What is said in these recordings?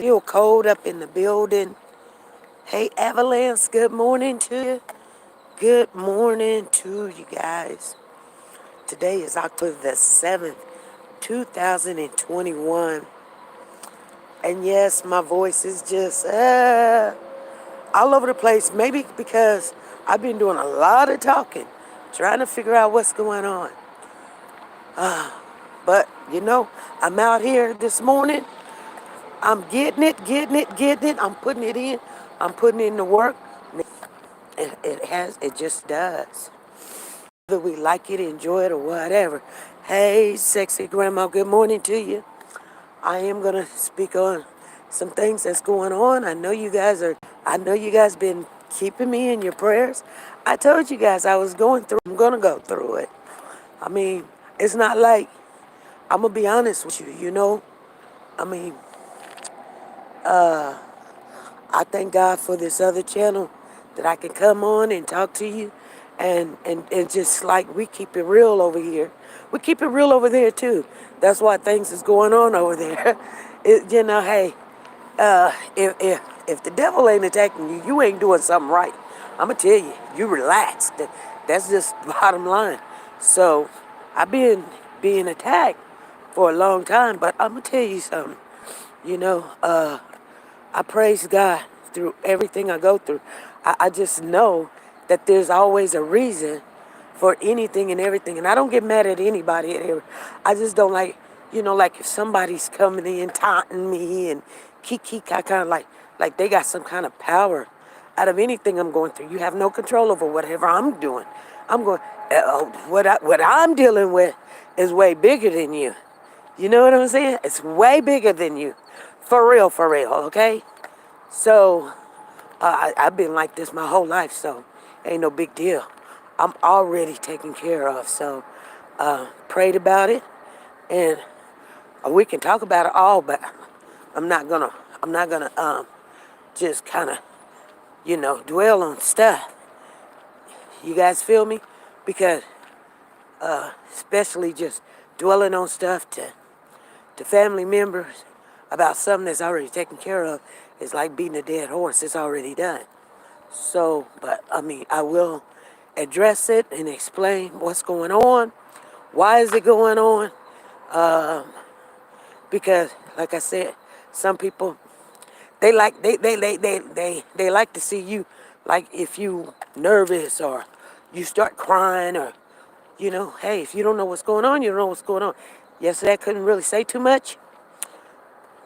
Still cold up in the building. Hey, Avalanche, good morning to you. Good morning to you guys. Today is October the 7th, 2021. And yes, my voice is just all over the place. Maybe because I've been doing a lot of talking, trying to figure out what's going on. But, I'm out here this morning. I'm getting it. I'm putting it in. I'm putting in the work. It just does. Whether we like it, enjoy it, or whatever. Hey, sexy grandma, good morning to you. I am going to speak on some things that's going on. I know you guys been keeping me in your prayers. I told you guys I was going through, I'm going to go through it. I mean, it's not like, I'm going to be honest with you. I mean, I thank God for this other channel that I can come on and talk to you. And just like we keep it real over here. We keep it real over there too. That's why things is going on over there. Hey, if the devil ain't attacking you, you ain't doing something right. I'm going to tell you, you relax. That's just bottom line. So I've been being attacked for a long time, but I'm going to tell you something. I praise God through everything I go through. I just know that there's always a reason for anything and everything. And I don't get mad at anybody. I just don't like if somebody's coming in taunting me and kiki kaka, like they got some kind of power out of anything I'm going through. You have no control over whatever I'm doing. I'm going, what I'm dealing with is way bigger than you. You know what I'm saying? It's way bigger than you. For real, okay? So, I've been like this my whole life, so ain't no big deal. I'm already taken care of, so prayed about it, and we can talk about it all, but I'm not gonna just kind of, dwell on stuff. You guys feel me? Because, especially just dwelling on stuff to family members about something that's already taken care of is like beating a dead horse. It's already done. So, but I mean, I will address it and explain what's going on. Why is it going on? Because, like I said, some people they like to see you, like if you nervous or you start crying or hey, if you don't know what's going on, you don't know what's going on. Yesterday I couldn't really say too much.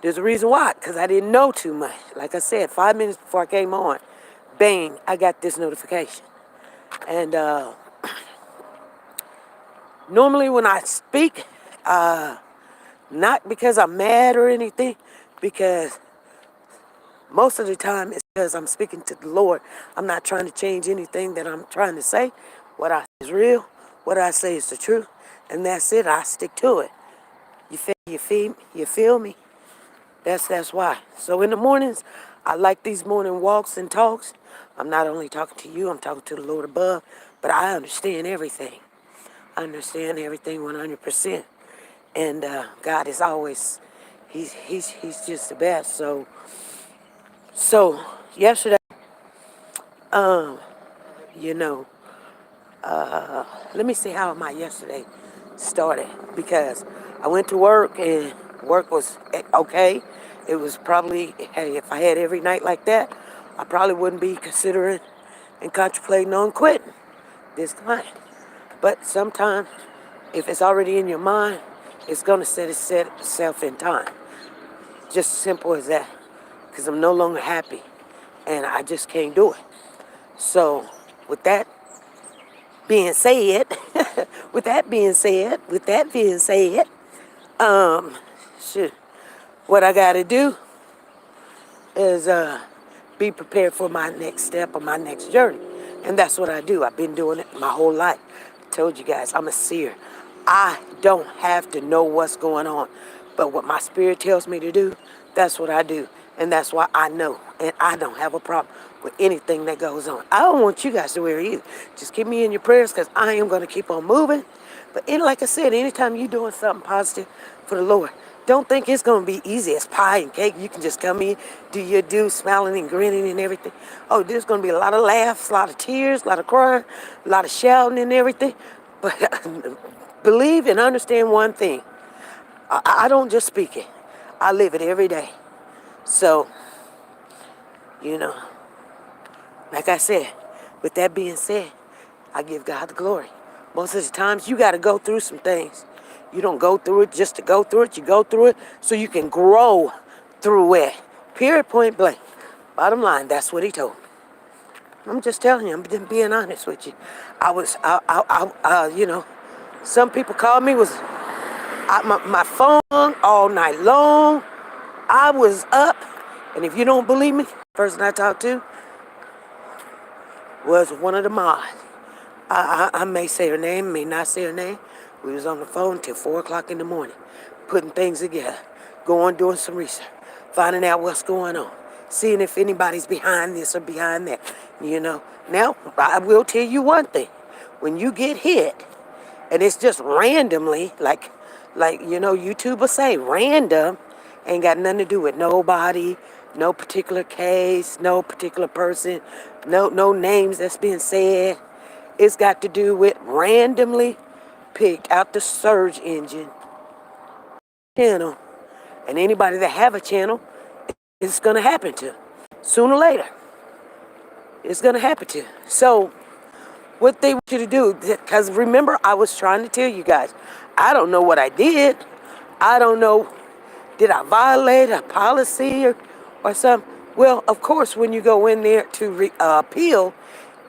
There's a reason why, because I didn't know too much. Like I said, 5 minutes before I came on, bang, I got this notification. And normally when I speak, not because I'm mad or anything, because most of the time it's because I'm speaking to the Lord. I'm not trying to change anything that I'm trying to say. What I say is real. What I say is the truth. And that's it. I stick to it. You feel me? That's why. So in the mornings, I like these morning walks and talks. I'm not only talking to you, I'm talking to the Lord above, but I understand everything. I understand everything 100%. And God is always, he's just the best. So yesterday, you know, let me see how my yesterday started, because I went to work and work was okay. It was probably, hey, if I had every night like that, I probably wouldn't be considering and contemplating on quitting this client. But sometimes, if it's already in your mind, it's going to set itself in time. Just simple as that. Because I'm no longer happy. And I just can't do it. So, with that being said, with that being said, shit, what I got to do is be prepared for my next step or my next journey. And that's what I do. I've been doing it my whole life. I told you guys, I'm a seer. I don't have to know what's going on. But what my spirit tells me to do, that's what I do. And that's why I know. And I don't have a problem with anything that goes on. I don't want you guys to worry either. Just keep me in your prayers, because I am going to keep on moving. But like I said, anytime you're doing something positive for the Lord, Don't think it's going to be easy as pie and cake. You can just come in, do your due, smiling and grinning and everything. Oh, there's going to be a lot of laughs, a lot of tears, a lot of crying, a lot of shouting and everything. But believe and understand one thing. I don't just speak it. I live it every day. So, you know, like I said, with that being said, I give God the glory. Most of the times you got to go through some things. You don't go through it just to go through it. You go through it so you can grow through it. Period, point blank. Bottom line, that's what he told me. I'm just telling you, I'm just being honest with you. Some people called me, my phone all night long. I was up, and if you don't believe me, the person I talked to was one of the mods. I may say her name, may not say her name. We was on the phone till 4 o'clock in the morning, putting things together, doing some research, finding out what's going on, seeing if anybody's behind this or behind that, Now, I will tell you one thing. When you get hit, and it's just randomly, like YouTube will say, random, ain't got nothing to do with nobody, no particular case, no particular person, no names that's being said. It's got to do with randomly picked out the search engine channel. And anybody that have a channel, it's going to happen to. Sooner or later, it's going to happen to. So what they want you to do, because remember, I was trying to tell you guys, I don't know what I did. I don't know, did I violate a policy or something? Well, of course, when you go in there to appeal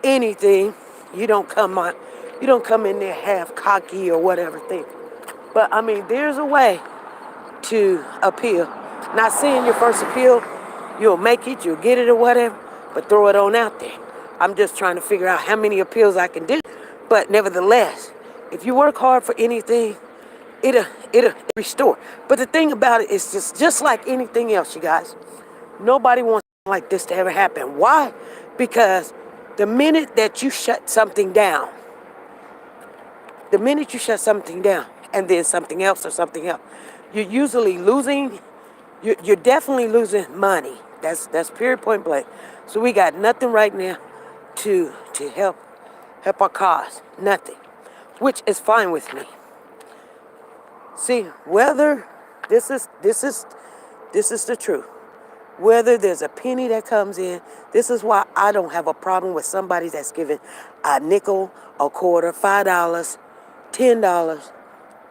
anything, you don't come in there half cocky or whatever thing. But I mean, there's a way to appeal. Not saying your first appeal, you'll make it, you'll get it or whatever, but throw it on out there. I'm just trying to figure out how many appeals I can do. But nevertheless, if you work hard for anything, it'll restore. But the thing about it is just like anything else, you guys. Nobody wants something like this to ever happen. Why? Because the minute that you shut something down, and then something else, you're usually losing, you're definitely losing money. That's period, point blank. So we got nothing right now to help our cause. Nothing. Which is fine with me. See, whether this is the truth. Whether there's a penny that comes in, this is why I don't have a problem with somebody that's giving a nickel, a quarter, $5, $10,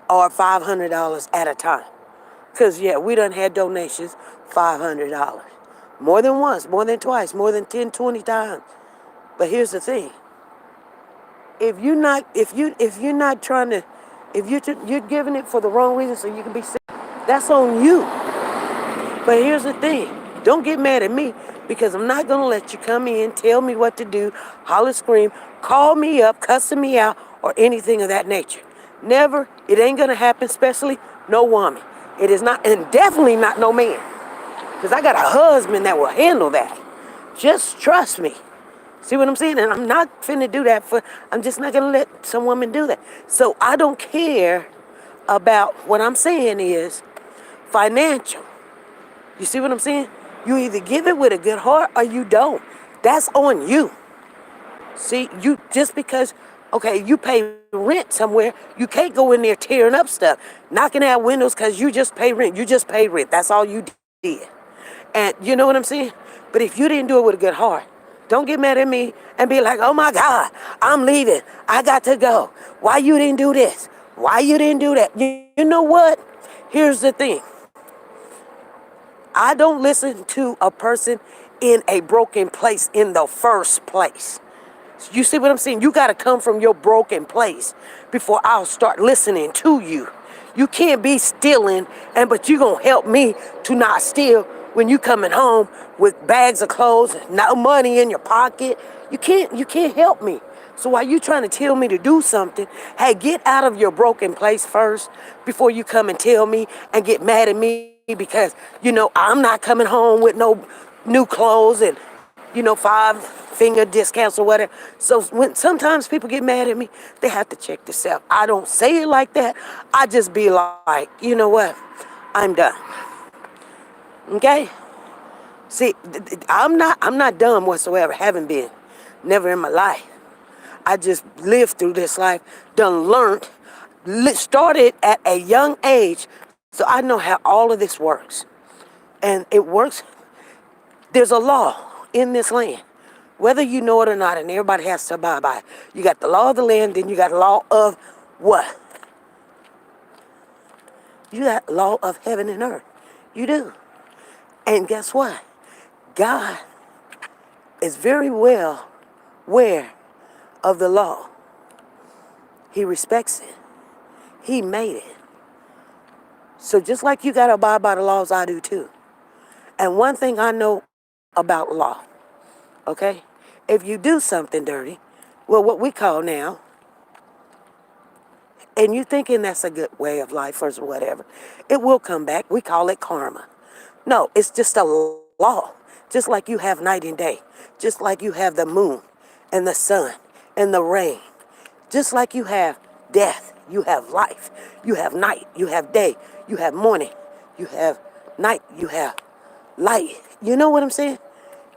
or $500 at a time. Because, yeah, we done had donations, $500. More than once, more than twice, more than 10, 20 times. But here's the thing. If you're giving it for the wrong reason so you can be sick, that's on you. But here's the thing. Don't get mad at me, because I'm not going to let you come in, tell me what to do, holler, scream, call me up, cussing me out, or anything of that nature. Never. It ain't going to happen, especially no woman. It is not, and definitely not no man. Because I got a husband that will handle that. Just trust me. See what I'm saying? And I'm not finna do that I'm just not going to let some woman do that. So I don't care about, what I'm saying is financial. You see what I'm saying? You either give it with a good heart or you don't. That's on you. See, you just because, okay, you pay rent somewhere, you can't go in there tearing up stuff, knocking out windows because you just pay rent. You just pay rent. That's all you did. And you know what I'm saying? But if you didn't do it with a good heart, don't get mad at me and be like, oh my God, I'm leaving. I got to go. Why you didn't do this? Why you didn't do that? You know what? Here's the thing. I don't listen to a person in a broken place in the first place. You see what I'm saying? You got to come from your broken place before I'll start listening to you. You can't be stealing, but you going to help me to not steal when you coming home with bags of clothes, no money in your pocket. You can't help me. So while you trying to tell me to do something, hey, get out of your broken place first before you come and tell me and get mad at me because, I'm not coming home with no new clothes and, 5-finger discounts or whatever. So when sometimes people get mad at me, they have to check themselves. I don't say it like that. I just be like, you know what? I'm done. Okay? See, I'm not dumb whatsoever. Haven't been. Never in my life. I just lived through this life, done learned, started at a young age, so I know how all of this works. And it works. There's a law in this land, whether you know it or not, and everybody has to abide by it. You got the law of the land, then you got the law of what? You got law of heaven and earth. You do. And guess what? God is very well aware of the law. He respects it. He made it. So just like you got to abide by the laws, I do too. And one thing I know about law, okay? If you do something dirty, well, what we call now, and you thinking that's a good way of life or whatever, it will come back. We call it karma. No, it's just a law. Just like you have night and day. Just like you have the moon and the sun and the rain. Just like you have death, you have life. You have night, you have day, you have morning, you have night, you have light. You know what I'm saying?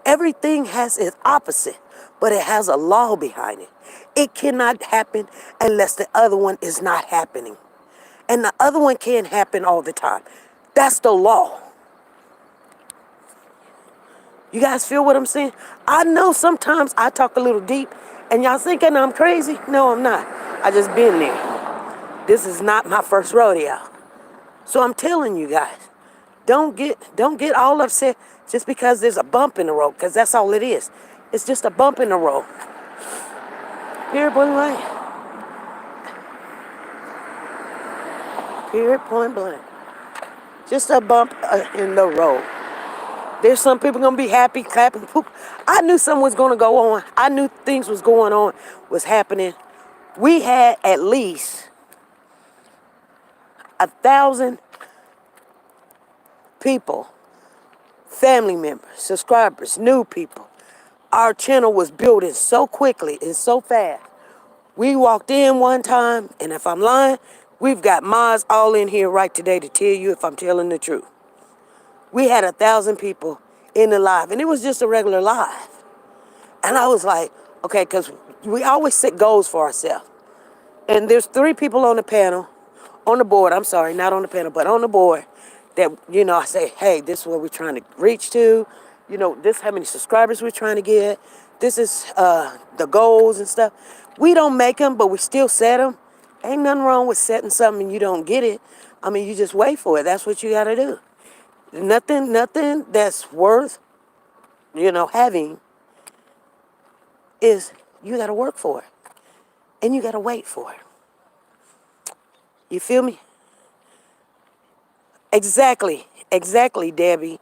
Everything has its opposite, but it has a law behind it. It cannot happen unless the other one is not happening. And the other one can't happen all the time. That's the law. You guys feel what I'm saying? I know sometimes I talk a little deep and y'all thinking I'm crazy. No, I'm not. I just been there. This is not my first rodeo. So I'm telling you guys, don't get all upset just because there's a bump in the road, because that's all it is. It's just a bump in the road. Period, point blank. Period, point blank. Just a bump in the road. There's some people gonna be happy, clapping, poop. I knew something was gonna go on. I knew things was going on, was happening. We had at least 1,000 people, family members, subscribers, new people. Our channel was building so quickly and so fast. We walked in one time, and if I'm lying, we've got mods all in here right today to tell you if I'm telling the truth. We had 1,000 people in the live, and it was just a regular live. And I was like, okay, because we always set goals for ourselves. And there's 3 people on the panel, on the board, I'm sorry, not on the panel, but on the board, that, I say, hey, this is what we're trying to reach to. This is how many subscribers we're trying to get. This is the goals and stuff. We don't make them, but we still set them. Ain't nothing wrong with setting something and you don't get it. I mean, you just wait for it. That's what you got to do. Nothing that's worth, having is you got to work for it. And you got to wait for it. You feel me? Exactly, Debbie.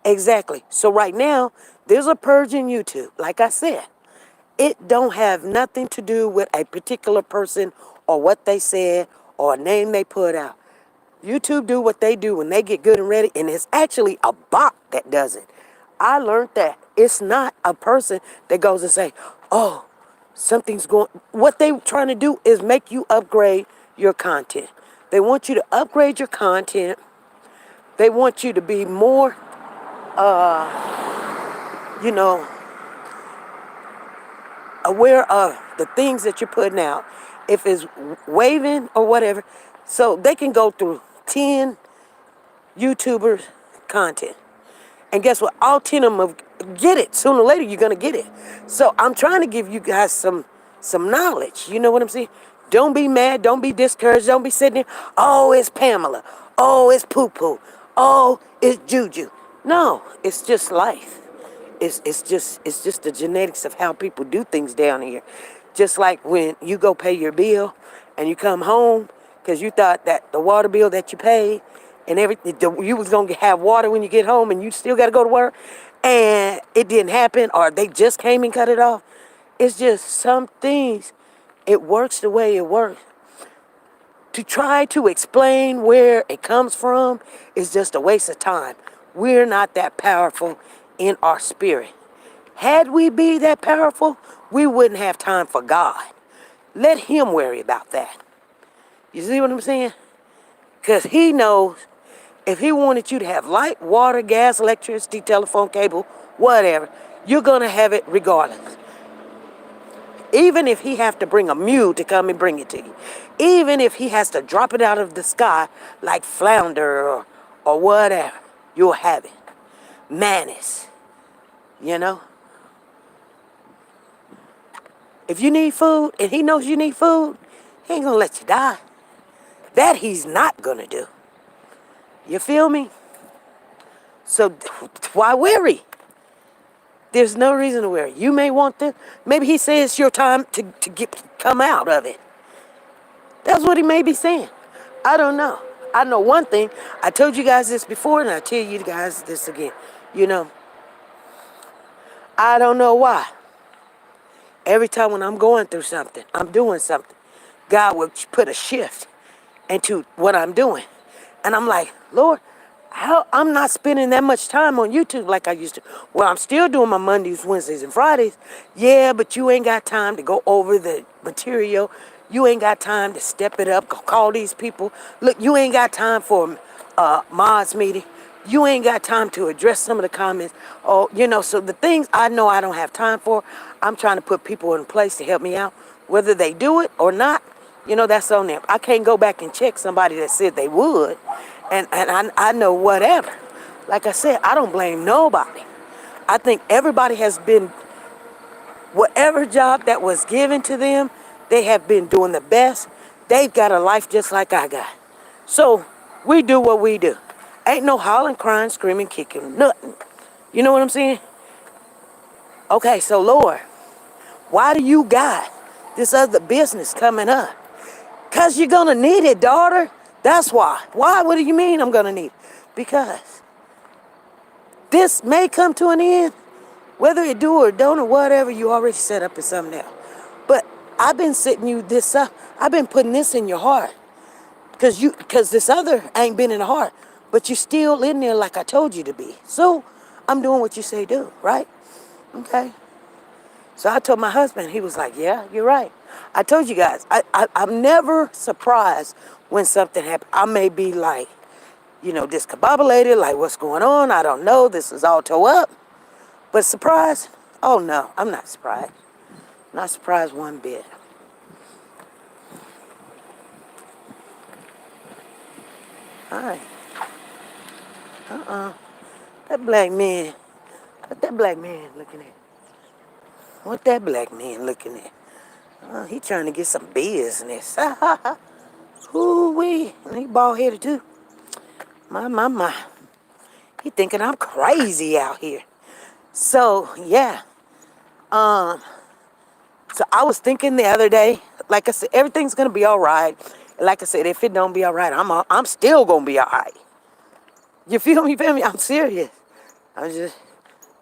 Exactly. So right now, there's a purge in YouTube. Like I said, it don't have nothing to do with a particular person or what they said or a name they put out. YouTube do what they do when they get good and ready, and it's actually a bot that does it. I learned that it's not a person that goes and say, oh, something's going. What they trying to do is make you upgrade your content. They want you to upgrade your content. They want you to be more, aware of the things that you're putting out. If it's waving or whatever, so they can go through 10 YouTubers' content. And guess what? All 10 of them get it. Sooner or later, you're going to get it. So I'm trying to give you guys some knowledge. You know what I'm saying? Don't be mad. Don't be discouraged. Don't be sitting there, oh, it's Pamela. Oh, it's poo-poo. Oh, it's Juju. No, it's just life. It's just the genetics of how people do things down here. Just like when you go pay your bill and you come home because you thought that the water bill that you paid and everything, you was going to have water when you get home and you still got to go to work and it didn't happen, or they just came and cut it off. It's just some things, it works the way it works. To try to explain where it comes from is just a waste of time. We're not that powerful in our spirit. Had we be that powerful, we wouldn't have time for God. Let him worry about that. You see what I'm saying? Because he knows If he wanted you to have light, water, gas, electricity, telephone, cable, whatever, you're going to have it regardless. Even if he have to bring a mule to come and bring it to you. Even if he has to drop it out of the sky like flounder or whatever, you'll have it. Manus, you know? If you need food and he knows you need food, he ain't gonna let you die. That he's not gonna do. You feel me? So why worry? There's no reason to worry. You may want this. Maybe he says it's your time to come out of it. That's what he may be saying. I don't know. I know one thing. I told you guys this before, and I tell you guys this again. You know, I don't know why. Every time when I'm going through something, I'm doing something, God will put a shift into what I'm doing. And I'm like, Lord, how I'm not spending that much time on YouTube like I used to. Well, I'm still doing my Mondays, Wednesdays, and Fridays. Yeah, but you ain't got time to go over the material. You ain't got time to step it up, call these people. Look, you ain't got time for mods meeting. You ain't got time to address some of the comments. Oh, you know, so the things I know I don't have time for, I'm trying to put people in place to help me out. Whether they do it or not, you know, that's on them. I can't go back and check somebody that said they would. And I know whatever. Like I said, I don't blame nobody. I think everybody has been, whatever job that was given to them, they have been doing the best. They've got a life just like I got. So we do what we do. Ain't no hollering, crying, screaming, kicking, nothing. You know what I'm saying? Okay, so Lord, why do you got this other business coming up? Because you're going to need it, daughter. That's why. Why? What do you mean I'm going to need it? Because this may come to an end. Whether it do or don't or whatever, you already set up as something else. But I've been setting you this up. I've been putting this in your heart. Because this other ain't been in the heart. But you still in there like I told you to be. So I'm doing what you say do, right? Okay. So I told my husband, he was like, yeah, you're right. I told you guys, I'm never surprised when something happens. I may be like, you know, discombobulated, like what's going on? I don't know. This is all tore up. But surprised? Oh no, I'm not surprised. Not surprised one bit. All right. That black man, what that black man looking at? What that black man looking at? He trying to get some business. Ooh-wee. He bald-headed too. My. He thinking I'm crazy out here. So, yeah. So I was thinking the other day, like I said, everything's going to be all right. Like I said, if it don't be all right, I'm still going to be all right. You feel me? Feel me? I'm serious. I'm just,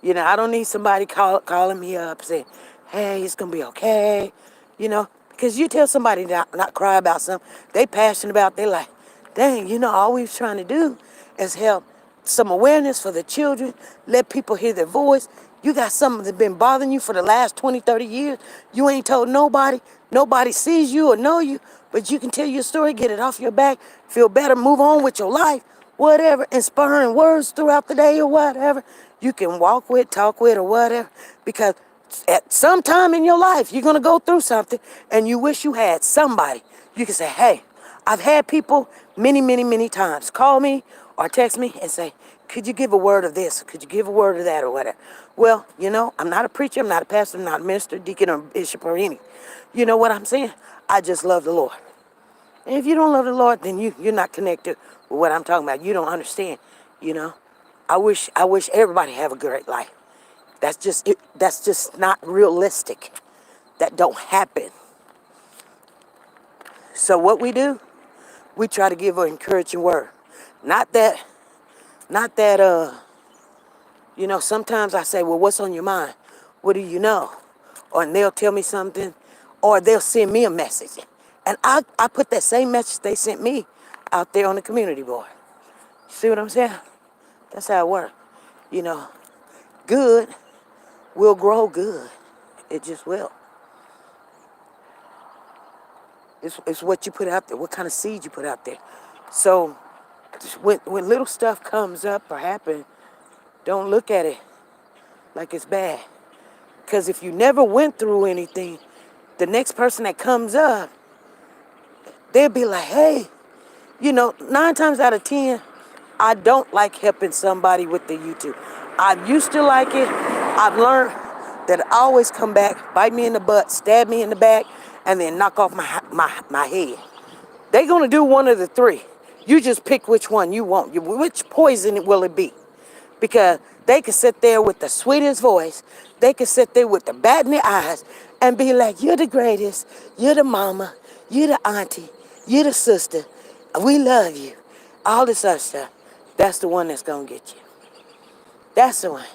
you know, I don't need somebody calling me up saying, hey, it's going to be okay. You know, because you tell somebody not cry about something, they passionate about, they like, dang, you know, all we was trying to do is help some awareness for the children, let people hear their voice. You got something that's been bothering you for the last 20, 30 years. You ain't told nobody. Nobody sees you or know you, but you can tell your story, get it off your back, feel better, move on with your life, whatever, inspiring words throughout the day or whatever. You can walk with, talk with, or whatever, because at some time in your life, you're going to go through something and you wish you had somebody. You can say, hey, I've had people many, many, many times call me or text me and say, could you give a word of this? Could you give a word of that or whatever? Well, you know, I'm not a preacher. I'm not a pastor. I'm not a minister, deacon, or bishop or any. You know what I'm saying? I just love the Lord. And if you don't love the Lord, then you're not connected with what I'm talking about. You don't understand, you know. I wish everybody have a great life. That's just not realistic. That don't happen. So what we do, we try to give an encouraging word. Not that, you know, sometimes I say, well, what's on your mind? What do you know? Or and they'll tell me something, or they'll send me a message. And I put that same message they sent me out there on the community board. See what I'm saying? That's how it works. You know, good will grow good. It just will. It's what you put out there, what kind of seed you put out there. So when little stuff comes up or happens, don't look at it like it's bad. Because if you never went through anything, the next person that comes up, they'll be like, hey, 9 times out of 10, I don't like helping somebody with the YouTube. I used to like it. I've learned that I always come back, bite me in the butt, stab me in the back, and then knock off my head. They're going to do one of the three. You just pick which one you want. Which poison will it be? Because they could sit there with the sweetest voice. They could sit there with the bat in their eyes and be like, you're the greatest. You're the mama. You're the auntie. You're the sister. We love you. All this other stuff. That's the one that's going to get you. That's the one.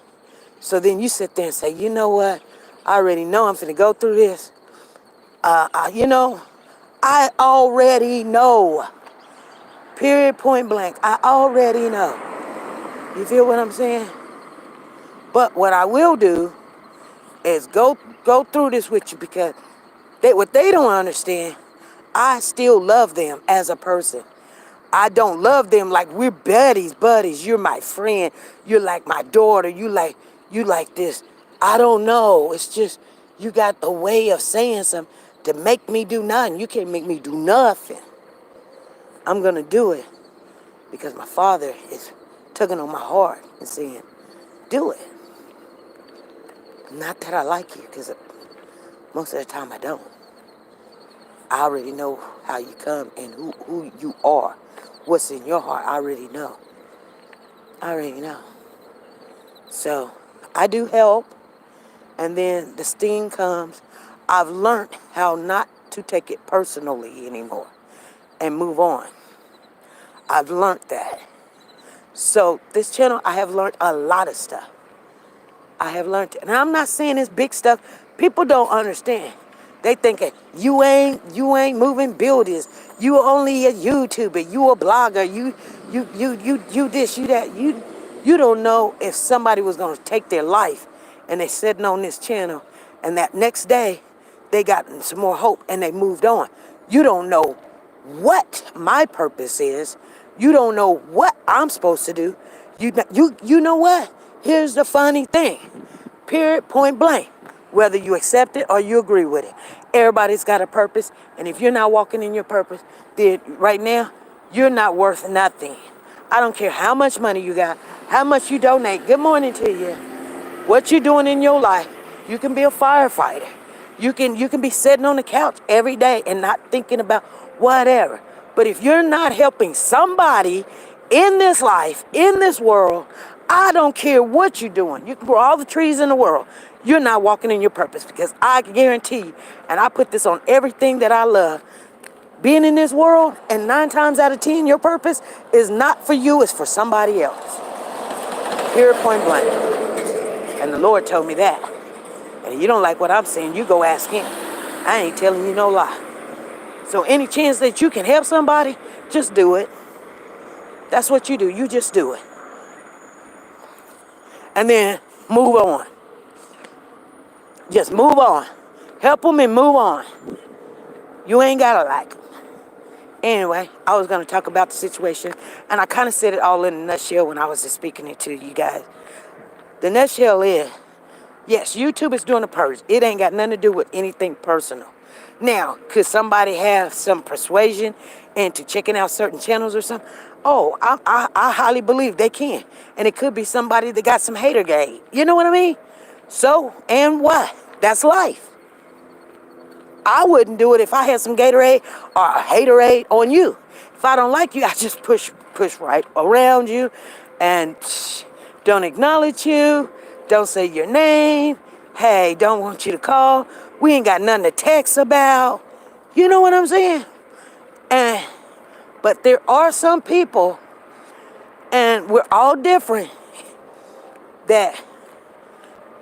So then you sit there and say, you know what? I already know I'm finna go through this. I already know. Period, point blank. I already know. You feel what I'm saying? But what I will do is go through this with you, because what they don't understand, I still love them as a person. I don't love them like we're buddies. You're my friend. You're like my daughter. You like this. I don't know. It's just you got a way of saying something to make me do nothing. You can't make me do nothing. I'm going to do it because my father is tugging on my heart and saying, do it. Not that I like you, because most of the time I don't. I already know how you come and who you are. What's in your heart, I already know. I already know. So I do help, and then the sting comes. I've learned how not to take it personally anymore and move on. I've learned that. So this channel, I have learned a lot of stuff. I have learned it. And I'm not saying it's big stuff. People don't understand. They thinking you ain't moving buildings. You only a YouTuber. You a blogger. You this, you that. You don't know if somebody was gonna take their life and they sitting on this channel, and that next day they got some more hope and they moved on. You don't know what my purpose is. You don't know what I'm supposed to do. You know what? Here's the funny thing. Period, point blank. Whether you accept it or you agree with it. Everybody's got a purpose, and if you're not walking in your purpose, then right now, you're not worth nothing. I don't care how much money you got, how much you donate. Good morning to you. What you're doing in your life. You can be a firefighter. You can be sitting on the couch every day and not thinking about whatever. But if you're not helping somebody in this life, in this world, I don't care what you're doing. You can grow all the trees in the world. You're not walking in your purpose, because I guarantee you, and I put this on everything that I love, being in this world, and 9 times out of 10, your purpose is not for you, it's for somebody else. Period, point blank. And the Lord told me that. And if you don't like what I'm saying, you go ask him. I ain't telling you no lie. So any chance that you can help somebody, just do it. That's what you do. You just do it. And then move on. Just move on. Help them and move on. You ain't got to like them. Anyway, I was going to talk about the situation, and I kind of said it all in a nutshell when I was just speaking it to you guys. The nutshell is, yes, YouTube is doing a purge. It ain't got nothing to do with anything personal. Now, could somebody have some persuasion into checking out certain channels or something? Oh, I highly believe they can. And it could be somebody that got some haterade. You know what I mean? So, and what? That's life. I wouldn't do it if I had some Gatorade or a haterade on you. If I don't like you, I just push right around you and don't acknowledge you. Don't say your name. Hey, don't want you to call. We ain't got nothing to text about. You know what I'm saying? But there are some people, and we're all different, that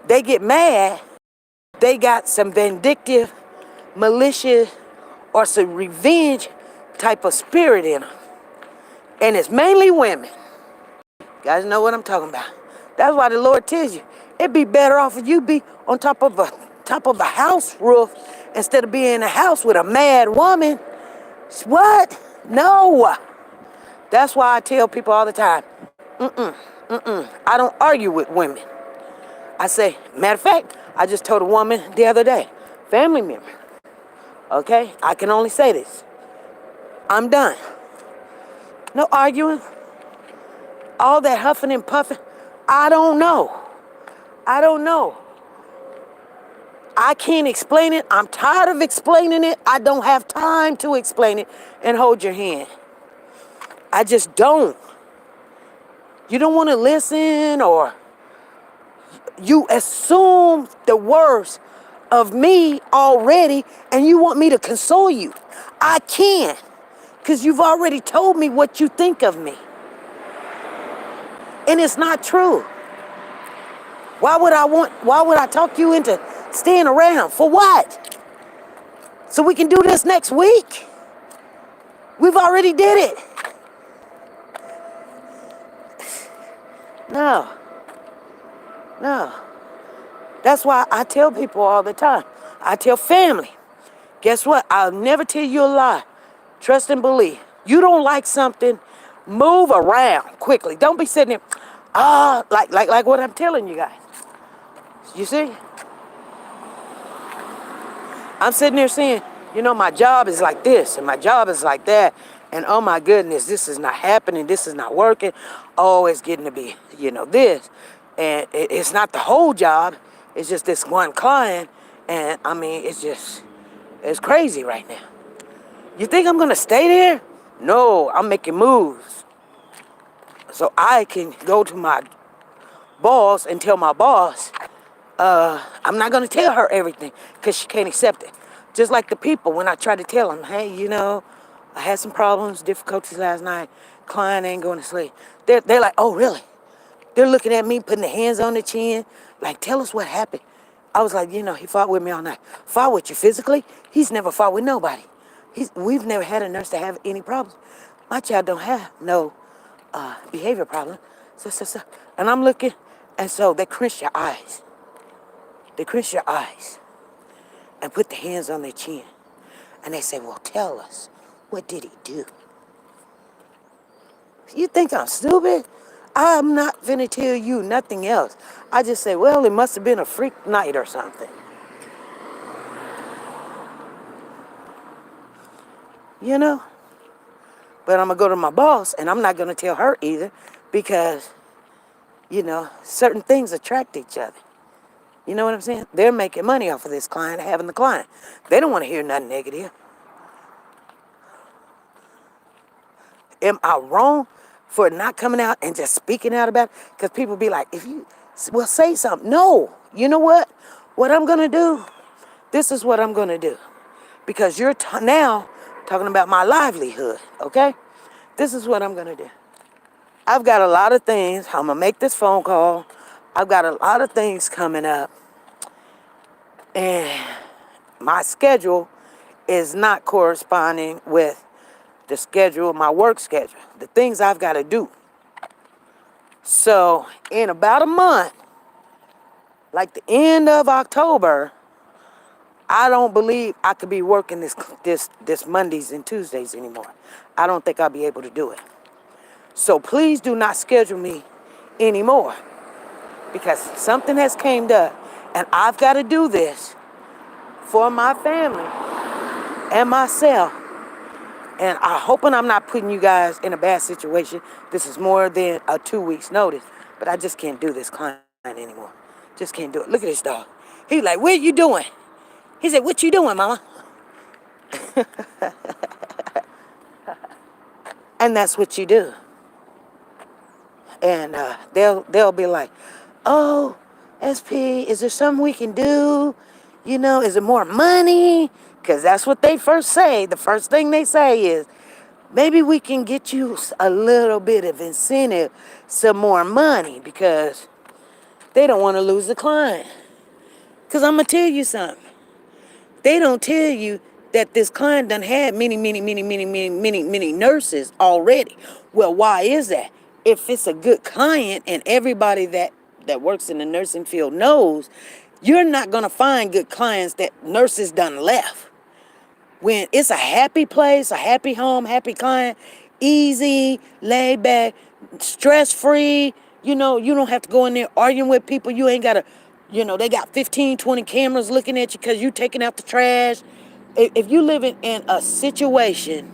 they get mad. They got some vindictive, malicious, or some revenge type of spirit in them. And it's mainly women. You guys know what I'm talking about. That's why the Lord tells you, it'd be better off if you be on top of a house roof instead of being in a house with a mad woman. What? No. That's why I tell people all the time, I don't argue with women. I say, matter of fact, I just told a woman the other day, family member, okay? I can only say this. I'm done. No arguing. All that huffing and puffing. I don't know. I don't know. I can't explain it. I'm tired of explaining it. I don't have time to explain it and hold your hand. I just don't. You don't want to listen, or you assume the worst of me already and you want me to console you. I can't, because you've already told me what you think of me. And it's not true. Why would I talk you into staying around? For what? So we can do this next week? We've already did it. No. No. That's why I tell people all the time. I tell family, guess what? I'll never tell you a lie. Trust and believe. You don't like something, move around quickly. Don't be sitting there, like what I'm telling you guys. You see? I'm sitting there saying, my job is like this and my job is like that. And oh my goodness, this is not happening. This is not working. Oh, it's getting to be, this. And it's not the whole job. It's just this one client. And I mean, it's crazy right now. You think I'm going to stay there? No, I'm making moves. So I can go to my boss and tell my boss, I'm not going to tell her everything because she can't accept it. Just like the people, when I try to tell them, hey, I had some problems, difficulties last night. Client ain't going to sleep. They're like, oh, really? They're looking at me, putting their hands on their chin. Like, tell us what happened. I was like, he fought with me all night. Fought with you physically? He's never fought with nobody. We've never had a nurse to have any problems. My child don't have no behavior problem. So. And I'm looking, and so they clench your eyes. They clench your eyes and put the hands on their chin. And they say, well, tell us, what did he do? You think I'm stupid? I'm not finna tell you nothing else. I just say, well, it must have been a freak night or something. But I'm going to go to my boss, and I'm not going to tell her either because, certain things attract each other. You know what I'm saying? They're making money off of this client, having the client. They don't want to hear nothing negative. Am I wrong for not coming out and just speaking out about it? Because people be like, say something. No. You know what? What I'm going to do, this is what I'm going to do. Because you're now talking about my livelihood, okay? This is what I'm going to do. I've got a lot of things. I'm going to make this phone call. I've got a lot of things coming up. And my schedule is not corresponding with the schedule, my work schedule, the things I've got to do. So in about a month, like the end of October, I don't believe I could be working this Mondays and Tuesdays anymore. I don't think I'll be able to do it. So please do not schedule me anymore because something has came up and I've got to do this for my family and myself. And I'm hoping I'm not putting you guys in a bad situation. This is more than a 2 weeks notice, but I just can't do this client anymore. Just can't do it. Look at this dog. He's like, what are you doing? He said, what you doing, mama? And that's what you do. And they'll be like, oh, SP, is there something we can do? Is it more money? Because that's what they first say. The first thing they say is, maybe we can get you a little bit of incentive, some more money, because they don't want to lose the client. Because I'm going to tell you something. They don't tell you that this client done had many nurses already. Well, why is that? If it's a good client and everybody that works in the nursing field knows, you're not going to find good clients that nurses done left. When it's a happy place, a happy home, happy client, easy, laid back, stress free. You know, you don't have to go in there arguing with people. You ain't got to, they got 15, 20 cameras looking at you because you taking out the trash. If you living in a situation,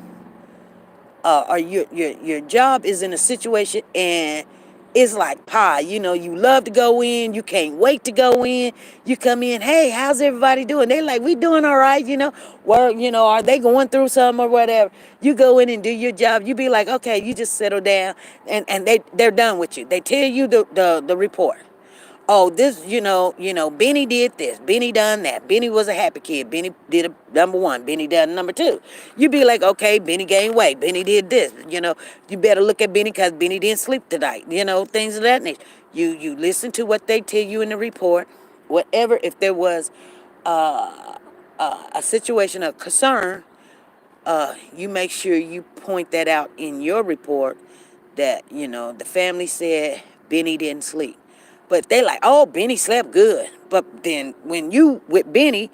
or your job is in a situation and it's like pie, you love to go in, you can't wait to go in, you come in, hey, how's everybody doing? They like, we doing all right, well, are they going through something or whatever? You go in and do your job, you be like, okay, you just settle down, and they're done with you. They tell you the report. Oh, this, Benny did this. Benny done that. Benny was a happy kid. Benny did a number one. Benny done number two. You be like, okay, Benny gained weight. Benny did this. You better look at Benny because Benny didn't sleep tonight. Things of that nature. You listen to what they tell you in the report. Whatever, if there was a situation of concern, you make sure you point that out in your report that, the family said Benny didn't sleep. But they like, oh, Benny slept good. But then when you with Benny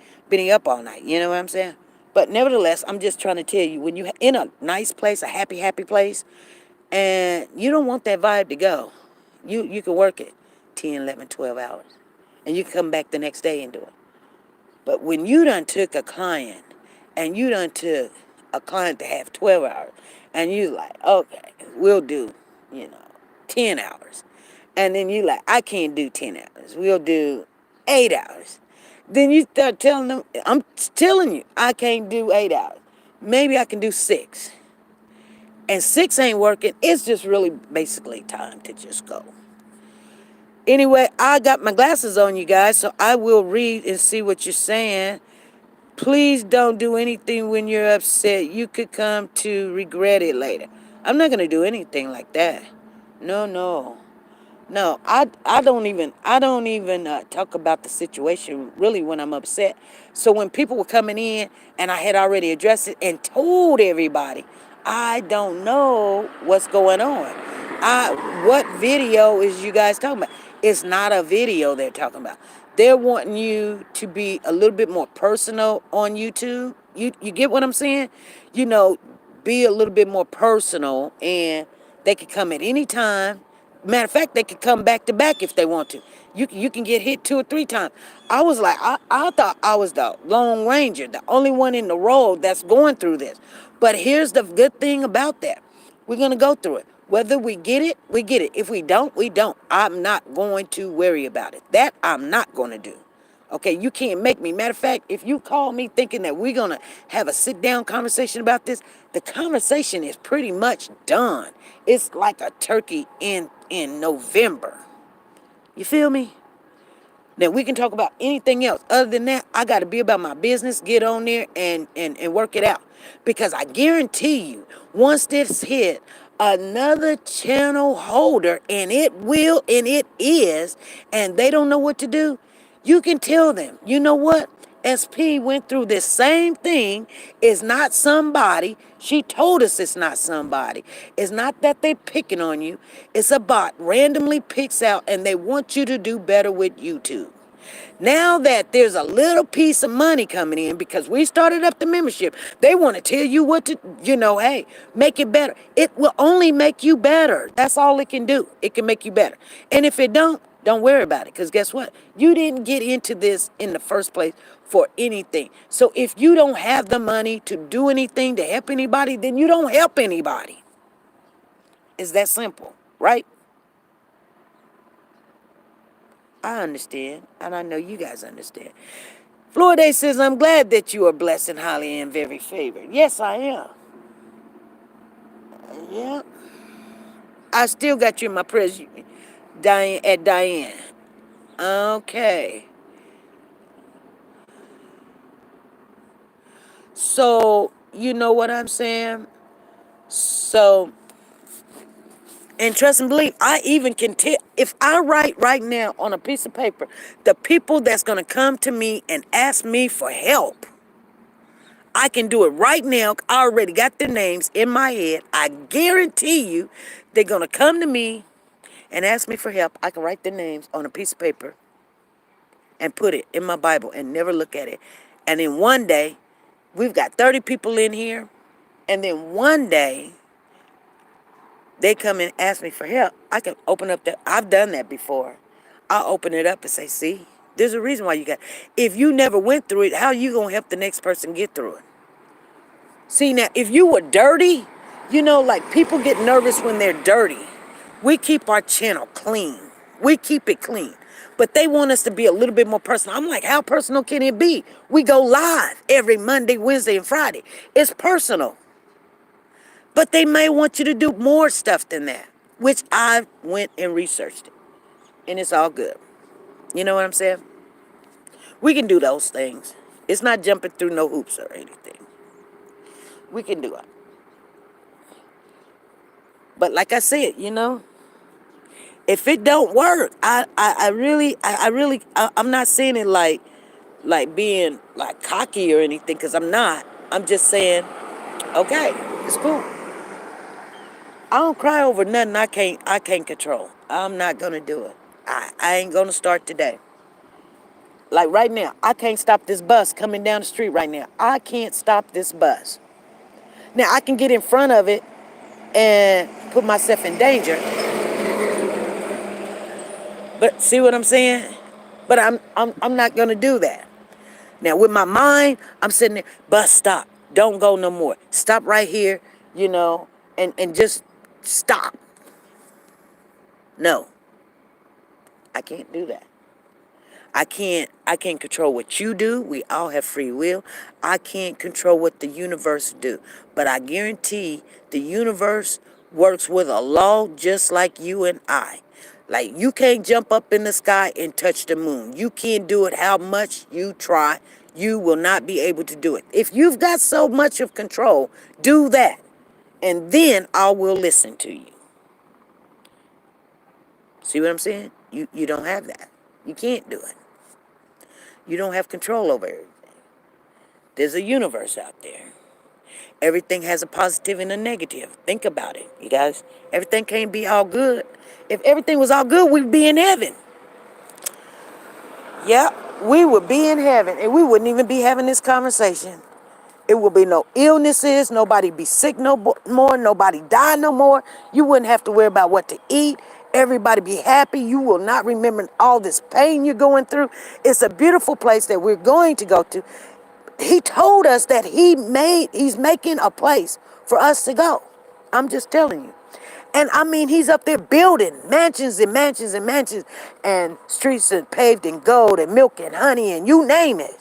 up all night. You know what I'm saying? But nevertheless, I'm just trying to tell you, when you're in a nice place, a happy, happy place, and you don't want that vibe to go, you can work it 10, 11, 12 hours. And you can come back the next day and do it. But when you done took a client and you done took a client to have 12 hours and you like, okay, we'll do, 10 hours. And then you like, I can't do 10 hours. We'll do 8 hours. Then you start telling them, I'm telling you, I can't do 8 hours. Maybe I can do 6. And 6 ain't working. It's just really basically time to just go. Anyway, I got my glasses on, you guys, so I will read and see what you're saying. Please don't do anything when you're upset. You could come to regret it later. I'm not going to do anything like that. No. No, I don't even talk about the situation really when I'm upset. So when people were coming in and I had already addressed it and told everybody, I don't know what's going on. What video is you guys talking about? It's not a video they're talking about. They're wanting you to be a little bit more personal on YouTube. You get what I'm saying? Be a little bit more personal, and they could come at any time. Matter of fact, they could come back to back if they want to. You can get hit 2 or 3 times. I was like, I thought I was the Lone Ranger, the only one in the road that's going through this. But here's the good thing about that. We're going to go through it. Whether we get it, we get it. If we don't, we don't. I'm not going to worry about it. That I'm not going to do. Okay, you can't make me. Matter of fact, if you call me thinking that we're going to have a sit-down conversation about this, the conversation is pretty much done. It's like a turkey in November. You feel me? Then we can talk about anything else. Other than that, I got to be about my business, get on there and work it out. Because I guarantee you, once this hit another channel holder, and it will, and it is, and they don't know what to do, you can tell them, you know what? SP went through this same thing. It's not somebody. She told us it's not somebody. It's not that they're picking on you. It's a bot randomly picks out, and they want you to do better with YouTube. Now that there's a little piece of money coming in because we started up the membership, they want to tell you what to, hey, make it better. It will only make you better. That's all it can do. It can make you better. And if it don't worry about it, because guess what? You didn't get into this in the first place for anything. So if you don't have the money to do anything to help anybody, then you don't help anybody. It's that simple, right? I understand, and I know you guys understand. Florida says, I'm glad that you are blessed and highly and very favored. Yes, I am. Yeah. I still got you in my prayers, Diane. Okay. So, you know what I'm saying? So, and trust and believe, I even can tell, if I write right now on a piece of paper, the people that's going to come to me and ask me for help, I can do it right now. I already got their names in my head. I guarantee you they're going to come to me and ask me for help. I can write their names on a piece of paper and put it in my Bible and never look at it. And then one day, we've got 30 people in here. And then one day, They come and ask me for help. I can open up that. I've done that before. I'll open it up and say, see, there's a reason why you got. If you never went through it, how you going to help the next person get through it? See, now, if you were dirty, like people get nervous when they're dirty. We keep our channel clean. We keep it clean. But they want us to be a little bit more personal. I'm like, how personal can it be? We go live every Monday, Wednesday, and Friday. It's personal. But they may want you to do more stuff than that, which I went and researched it. And it's all good. You know what I'm saying? We can do those things. It's not jumping through no hoops or anything. We can do it. But like I said, if it don't work, I'm not saying it like being like cocky or anything, because I'm not. I'm just saying, okay, it's cool. I don't cry over nothing I can't control. I'm not gonna do it. I ain't gonna start today. Like right now, I can't stop this bus coming down the street right now. I can't stop this bus. Now I can get in front of it and put myself in danger. But see what I'm saying? But I'm not gonna do that. Now with my mind, I'm sitting there, bus stop. Don't go no more. Stop right here, and just stop. No. I can't do that. I can't control what you do. We all have free will. I can't control what the universe do. But I guarantee the universe works with a law just like you and I. Like you can't jump up in the sky and touch the moon. You can't do it how much you try. You will not be able to do it. If you've got so much of control, do that. And then I will listen to you. See what I'm saying? You don't have that. You can't do it. You don't have control over everything. There's a universe out there. Everything has a positive and a negative. Think about it, you guys. Everything can't be all good. If everything was all good, we'd be in heaven. Yeah, we would be in heaven, and we wouldn't even be having this conversation. It would be no illnesses. Nobody be sick no more. Nobody die no more. You wouldn't have to worry about what to eat. Everybody be happy. You will not remember all this pain you're going through. It's a beautiful place that we're going to go to. He told us that he's making a place for us to go. I'm just telling you. And I mean, he's up there building mansions and mansions and mansions, and streets are paved in gold and milk and honey and you name it.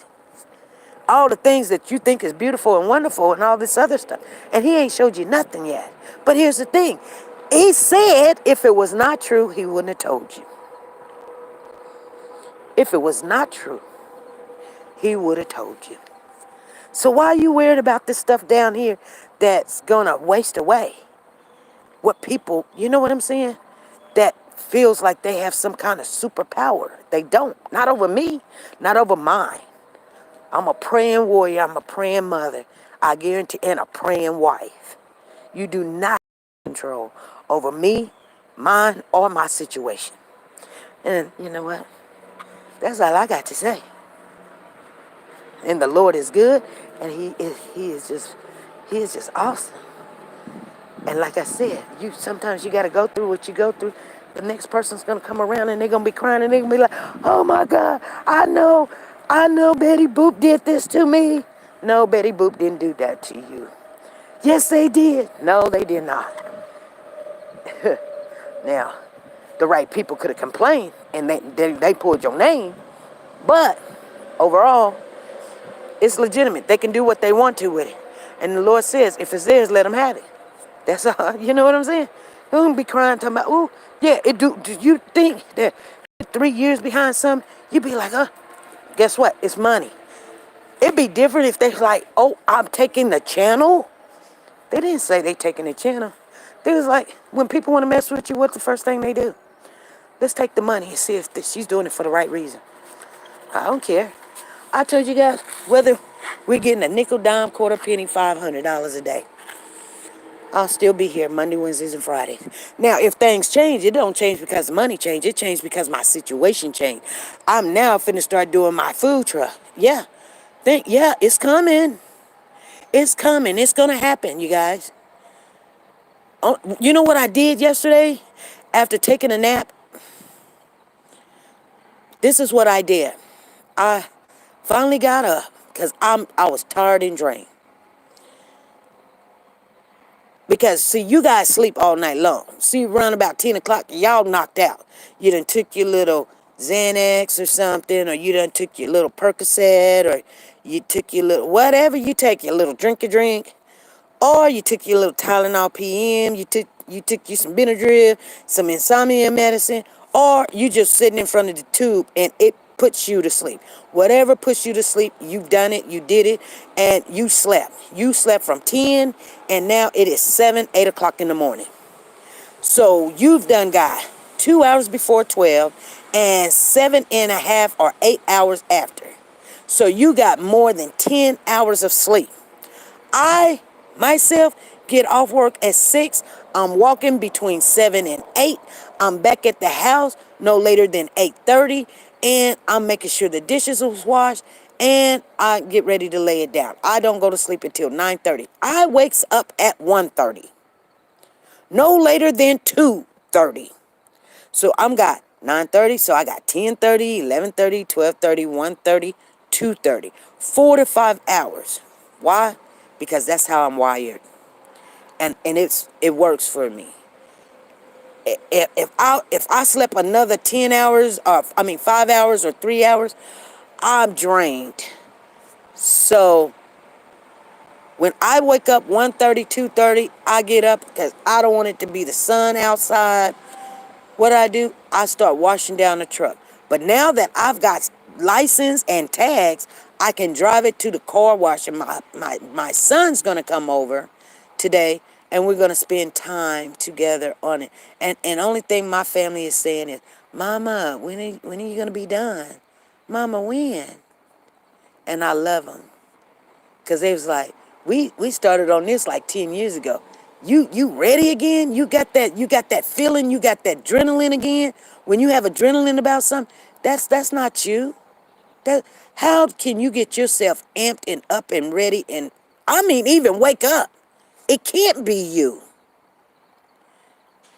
All the things that you think is beautiful and wonderful and all this other stuff. And he ain't showed you nothing yet. But here's the thing. He said if it was not true, he wouldn't have told you. If it was not true, he would have told you. So why are you worried about this stuff down here that's going to waste away? What people, you know what I'm saying? That feels like they have some kind of superpower. They don't. Not over me. Not over mine. I'm a praying warrior. I'm a praying mother. I guarantee, and a praying wife. You do not have control over me, mine, or my situation. And you know what? That's all I got to say. And the Lord is good, and He is just awesome. And like I said, sometimes you got to go through what you go through. The next person's gonna come around and they're gonna be crying and they're gonna be like, "Oh my God, I know Betty Boop did this to me." No, Betty Boop didn't do that to you. Yes, they did. No, they did not. Now, the right people could have complained and they pulled your name, but overall, it's legitimate. They can do what they want to with it. And the Lord says, if it's theirs, let them have it. That's all. You know what I'm saying? They don't be crying, talking about, "Ooh, yeah, do you think that 3 years behind something?" You be like, guess what? It's money. It'd be different if they like, "Oh, I'm taking the channel." They didn't say they taking the channel. They was like, when people want to mess with you, what's the first thing they do? Let's take the money and see if she's doing it for the right reason. I don't care. I told you guys, whether we're getting a nickel, dime, quarter, penny, $500 a day, I'll still be here Monday, Wednesdays, and Fridays. Now, if things change, it don't change because the money changed. It changed because my situation changed. I'm now finna start doing my food truck. Yeah. It's coming. It's coming. It's gonna happen, you guys. You know what I did yesterday after taking a nap? This is what I did. I finally got up because I was tired and drained. Because, see, you guys sleep all night long. See, around about 10 o'clock, y'all knocked out. You done took your little Xanax or something, or you done took your little Percocet, or you took your little, whatever you take, your little drink, or you took your little Tylenol PM, you took you some Benadryl, some insomnia medicine, or you just sitting in front of the tube and it puts you to sleep. Whatever puts you to sleep, you've done it, you did it, and you slept. You slept from 10, and now it is 7, 8 o'clock in the morning. So you've done got 2 hours before 12 and 7.5 or 8 hours after. So you got more than 10 hours of sleep. I, myself, get off work at 6. I'm walking between 7 and 8. I'm back at the house no later than 8:30. And I'm making sure the dishes was washed. And I get ready to lay it down. I don't go to sleep until 9:30. I wakes up at 1:30. No later than 2:30. So I'm got 9:30. So I got 10:30, 11:30, 12:30, 1:30, 2:30. 4 to 5 hours. Why? Because that's how I'm wired, and it works for me. If I slept another 10 hours, or 5 hours or 3 hours, I'm drained. So when I wake up 1:30, 2:30, I get up because I don't want it to be the sun outside. What I do, I start washing down the truck. But now that I've got license and tags, I can drive it to the car wash. And my son's going to come over today, and we're going to spend time together on it. And only thing my family is saying is, Mama, when are you going to be done? Mama, when? And I love them. Because they was like, we started on this like 10 years ago. You ready again? You got that feeling, you got that adrenaline again. When you have adrenaline about something, that's not you. That how can you get yourself amped and up and ready and even wake up? It can't be you.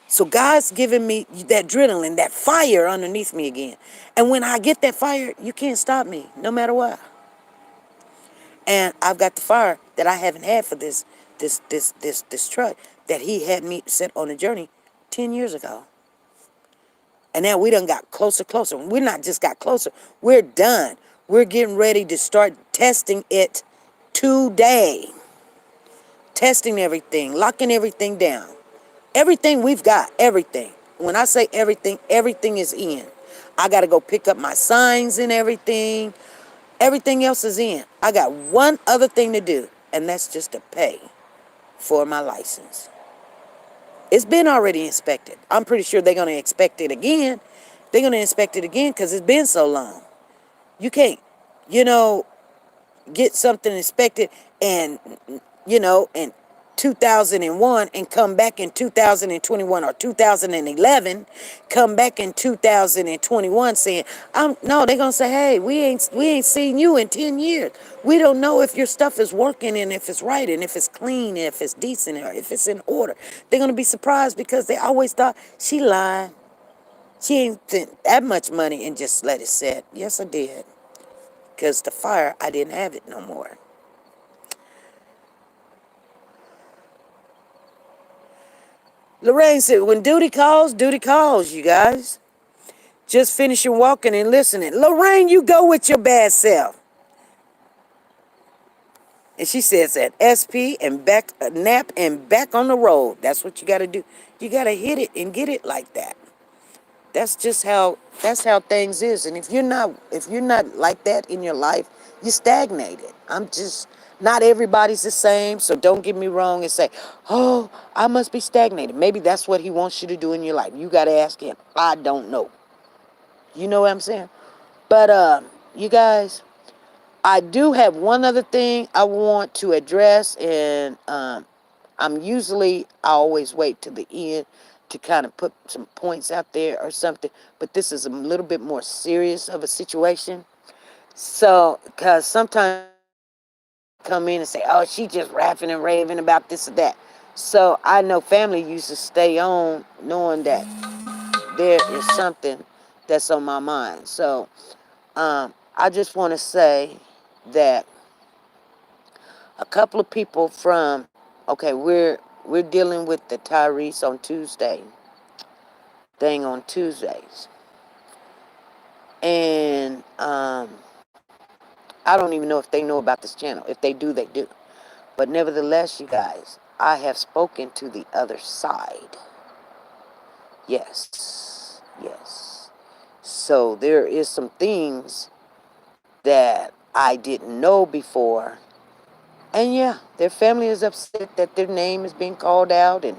So God's giving me that adrenaline, that fire underneath me again. And when I get that fire, you can't stop me, no matter what. And I've got the fire that I haven't had for this truck that he had me set on a journey 10 years ago. And now we done got closer. We're not just got closer. We're done. We're getting ready to start testing it today. Testing everything, locking everything down. Everything we've got, everything. When I say everything, everything is in. I got to go pick up my signs and everything. Everything else is in. I got one other thing to do, and that's just to pay for my license. It's been already inspected. I'm pretty sure they're going to inspect it again. They're going to inspect it again because it's been so long. You can't, you know, get something inspected and, in 2001 and come back in 2021 or 2011, come back in 2021 saying, no, they're going to say, hey, we ain't seen you in 10 years. We don't know if your stuff is working and if it's right and if it's clean and if it's decent or if it's in order. They're going to be surprised because they always thought she lied. She ain't spent that much money and just let it sit. Yes, I did. Because the fire, I didn't have it no more. Lorraine said, when duty calls, you guys. Just finishing walking and listening. Lorraine, you go with your bad self. And she says that SP and back, nap and back on the road. That's what you got to do. You got to hit it and get it like that. That's how things is. And if you're not like that in your life, you're stagnated. Not everybody's the same, so don't get me wrong and say, oh, I must be stagnated. Maybe that's what he wants you to do in your life. You got to ask him. I don't know. You know what I'm saying? But, you guys, I do have one other thing I want to address, and I always wait to the end to kind of put some points out there or something, but this is a little bit more serious of a situation. So, because sometimes come in and say, oh, she just rapping and raving about this or that. So I know family used to stay on knowing that there is something that's on my mind. So I just want to say that a couple of people from, okay, we're dealing with the Tyrese on Tuesday thing on Tuesdays, and I don't even know if they know about this channel. If they do, they do. But nevertheless, you guys, I have spoken to the other side. Yes, yes. So there is some things that I didn't know before. And yeah, their family is upset that their name is being called out and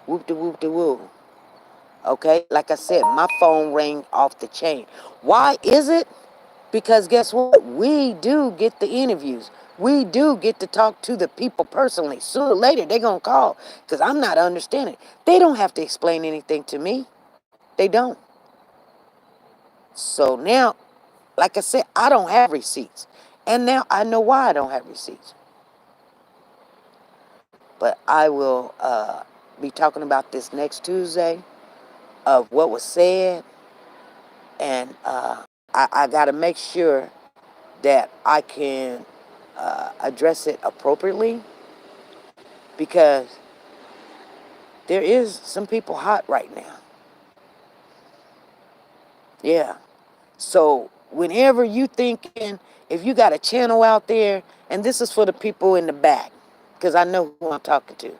whoop de whoop de woo. Okay, like I said, my phone rang off the chain. Why is it? Because guess what? We do get the interviews. We do get to talk to the people personally. Sooner or later, they're going to call because I'm not understanding. They don't have to explain anything to me. They don't. So now, like I said, I don't have receipts. And now I know why I don't have receipts. But I will be talking about this next Tuesday of what was said. And I got to make sure that I can address it appropriately because there is some people hot right now. Yeah. So whenever you thinking, if you got a channel out there, and this is for the people in the back, because I know who I'm talking to,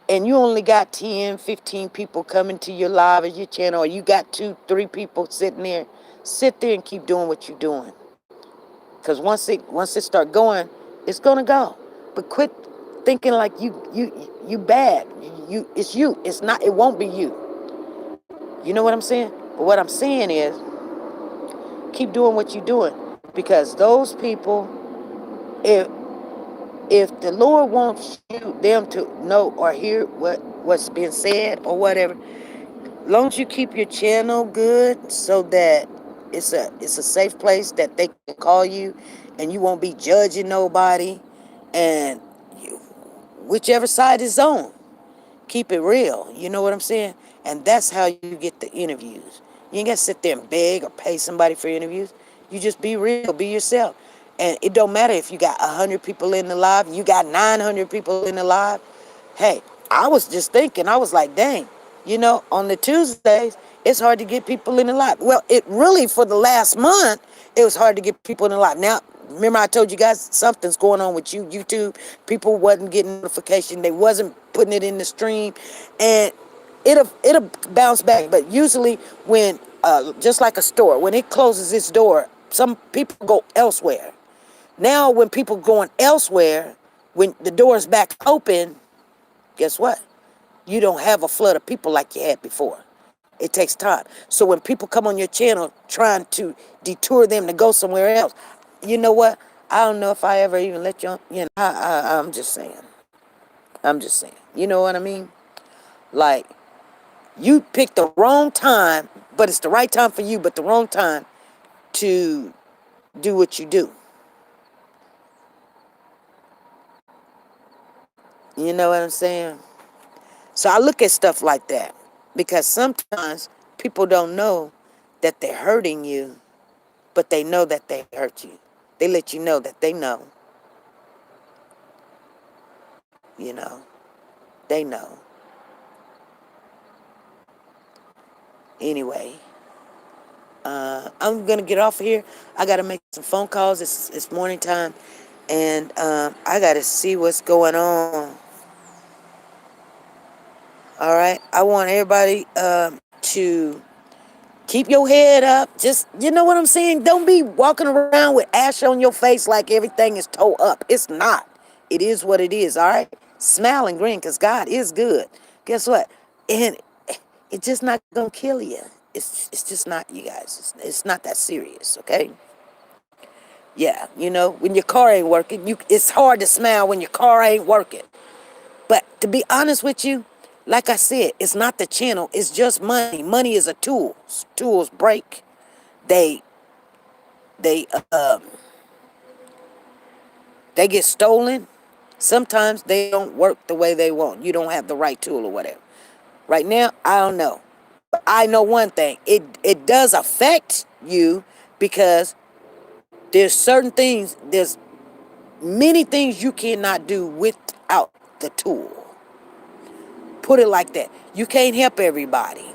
and you only got 10, 15 people coming to your live or your channel, or you got 2, 3 people sitting there, sit there and keep doing what you're doing. Because once it start going, it's gonna go. But quit thinking like you bad. It's you. It's not. It won't be you. You know what I'm saying? But what I'm saying is, keep doing what you're doing because those people, if the Lord wants them to know or hear what's being said or whatever, long as you keep your channel good so that it's a safe place that they can call you and you won't be judging nobody and you, whichever side is on, keep it real. You know what I'm saying? And that's how you get the interviews. You ain't got to sit there and beg or pay somebody for interviews. You just be real, be yourself. And it don't matter if you got 100 people in the live, you got 900 people in the live. Hey, I was just thinking, I was like, dang, on the Tuesdays, it's hard to get people in the live. Well, it really, for the last month, it was hard to get people in the live. Now, remember I told you guys something's going on with YouTube. People wasn't getting notification. They wasn't putting it in the stream. And it'll bounce back. But usually when, just like a store, when it closes its door, some people go elsewhere. Now, when people going elsewhere, when the door is back open, guess what? You don't have a flood of people like you had before. It takes time. So when people come on your channel trying to detour them to go somewhere else, you know what? I don't know if I ever even let you on. I'm just saying. I'm just saying. You know what I mean? Like, you picked the wrong time, but it's the right time for you, but the wrong time to do what you do. You know what I'm saying? So I look at stuff like that because sometimes people don't know that they're hurting you, but they know that they hurt you. They let you know that they know. You know, they know. Anyway, I'm gonna get off of here. I gotta make some phone calls. It's morning time, and I gotta see what's going on. All right, I want everybody to keep your head up. Just, you know what I'm saying? Don't be walking around with ash on your face like everything is toe up. It's not. It is what it is, all right? Smile and grin because God is good. Guess what? And it's just not going to kill you. It's just not, you guys. It's not that serious, okay? Yeah, when your car ain't working, it's hard to smile when your car ain't working. But to be honest with you, like I said, it's not the channel. It's just money. Money is a tool. Tools break. They they uh, they get stolen. Sometimes they don't work the way they want. You don't have the right tool or whatever. Right now, I don't know. But I know one thing. It does affect you because there's many things you cannot do without the tool. Put it like that. You can't help everybody.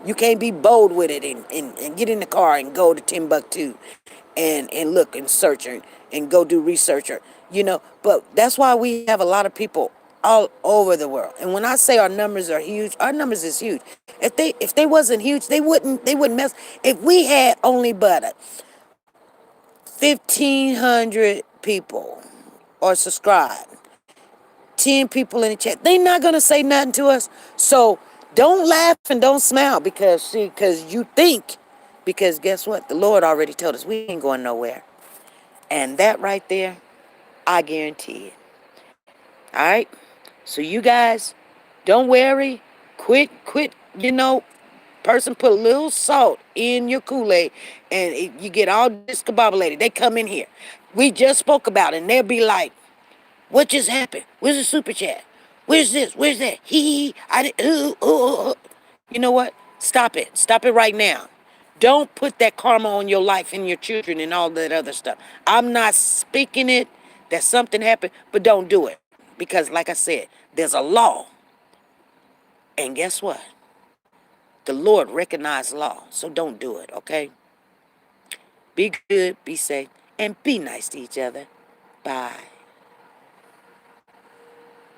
You can't be bold with it and get in the car and go to Timbuktu and look and search and go do research but that's why we have a lot of people all over the world. And when I say our numbers are huge, our numbers is huge. If they wasn't huge, they wouldn't mess. If we had only but 1,500 people or subscribe, 10 people in the chat, they not gonna say nothing to us. So don't laugh and don't smile because you think, because guess what? The Lord already told us we ain't going nowhere. And that right there, I guarantee it. All right? So you guys, don't worry. Quit, person put a little salt in your Kool-Aid and you get all discombobulated. They come in here. We just spoke about it and they'll be like, what just happened? Where's the super chat? Where's this? Where's that? I did. You know what? Stop it. Stop it right now. Don't put that karma on your life and your children and all that other stuff. I'm not speaking it that something happened, but don't do it. Because, like I said, there's a law. And guess what? The Lord recognized law. So don't do it, okay? Be good, be safe, and be nice to each other. Bye.